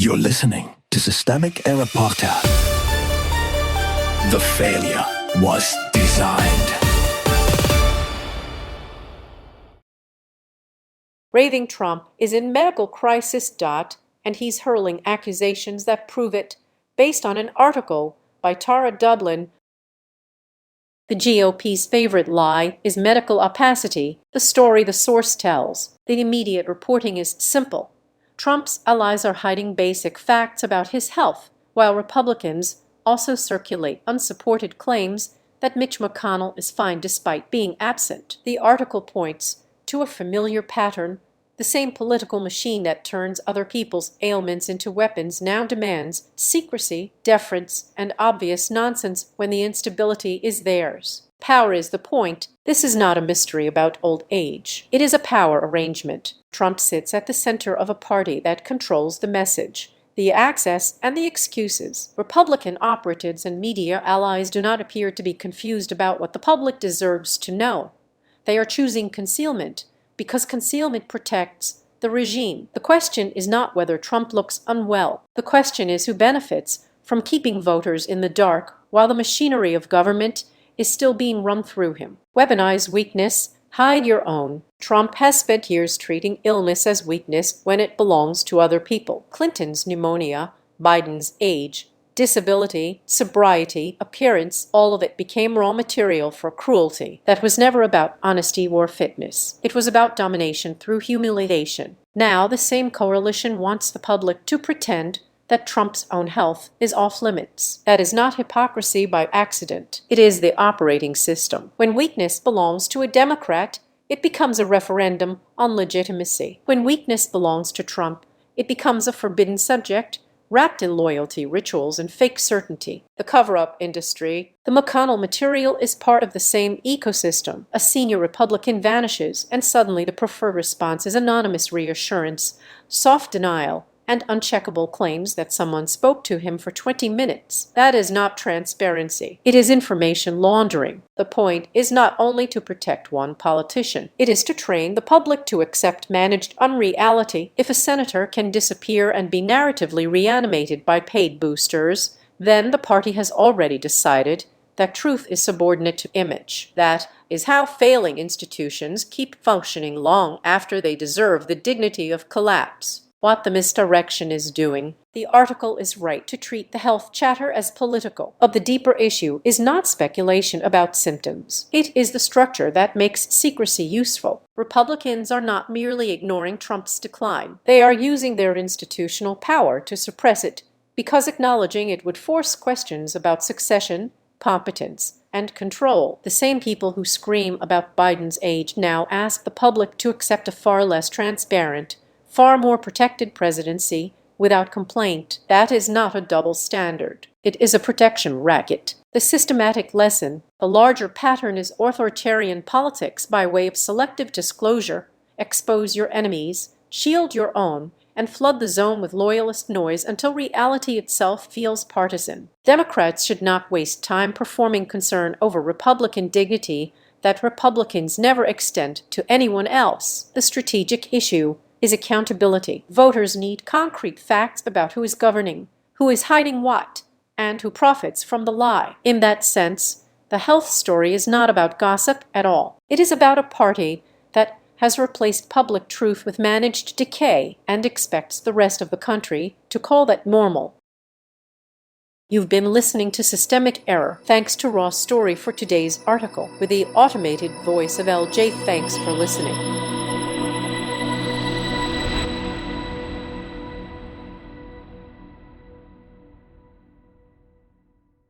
You're listening to Systemic Error Podcast. The failure was designed. Raving Trump is in medical crisis. And he's hurling accusations that prove it, based on an article by Tara Dublin. The GOP's favorite lie is medical opacity, the story the source tells. The immediate reporting is simple. Trump's allies are hiding basic facts about his health, while Republicans also circulate unsupported claims that Mitch McConnell is fine despite being absent. The article points to a familiar pattern. The same political machine that turns other people's ailments into weapons now demands secrecy, deference, and obvious nonsense when the instability is theirs. Power is the point. This is not a mystery about old age. It is a power arrangement. Trump sits at the center of a party that controls the message, the access, and the excuses. Republican operatives and media allies do not appear to be confused about what the public deserves to know. They are choosing concealment, because concealment protects the regime. The question is not whether Trump looks unwell. The question is who benefits from keeping voters in the dark while the machinery of government is still being run through him. Weaponize weakness, hide your own. Trump has spent years treating illness as weakness when it belongs to other people. Clinton's pneumonia, Biden's age, disability, sobriety, appearance, all of it became raw material for cruelty that was never about honesty or fitness. It was about domination through humiliation. Now the same coalition wants the public to pretend that Trump's own health is off limits. That is not hypocrisy by accident. It is the operating system. When weakness belongs to a Democrat, it becomes a referendum on legitimacy. When weakness belongs to Trump, it becomes a forbidden subject wrapped in loyalty, rituals, and fake certainty. The cover-up industry. The McConnell material is part of the same ecosystem. A senior Republican vanishes, and suddenly the preferred response is anonymous reassurance, soft denial, and uncheckable claims that someone spoke to him for 20 minutes. That is not transparency. It is information laundering. The point is not only to protect one politician. It is to train the public to accept managed unreality. If a senator can disappear and be narratively reanimated by paid boosters, then the party has already decided that truth is subordinate to image. That is how failing institutions keep functioning long after they deserve the dignity of collapse. What the misdirection is doing. The article is right to treat the health chatter as political. But the deeper issue is not speculation about symptoms. It is the structure that makes secrecy useful. Republicans are not merely ignoring Trump's decline. They are using their institutional power to suppress it, because acknowledging it would force questions about succession, competence, and control. The same people who scream about Biden's age now ask the public to accept a far less transparent, far more protected presidency without complaint. That is not a double standard. It is a protection racket. The systematic lesson, the larger pattern is authoritarian politics by way of selective disclosure. Expose your enemies, shield your own, and flood the zone with loyalist noise until reality itself feels partisan. Democrats should not waste time performing concern over Republican dignity that Republicans never extend to anyone else. The strategic issue is accountability. Voters need concrete facts about who is governing, who is hiding what, and who profits from the lie. In that sense, the health story is not about gossip at all. It is about a party that has replaced public truth with managed decay and expects the rest of the country to call that normal. You've been listening to Systemic Error. Thanks to Raw Story for today's article with the automated voice of LJ. Thanks for listening.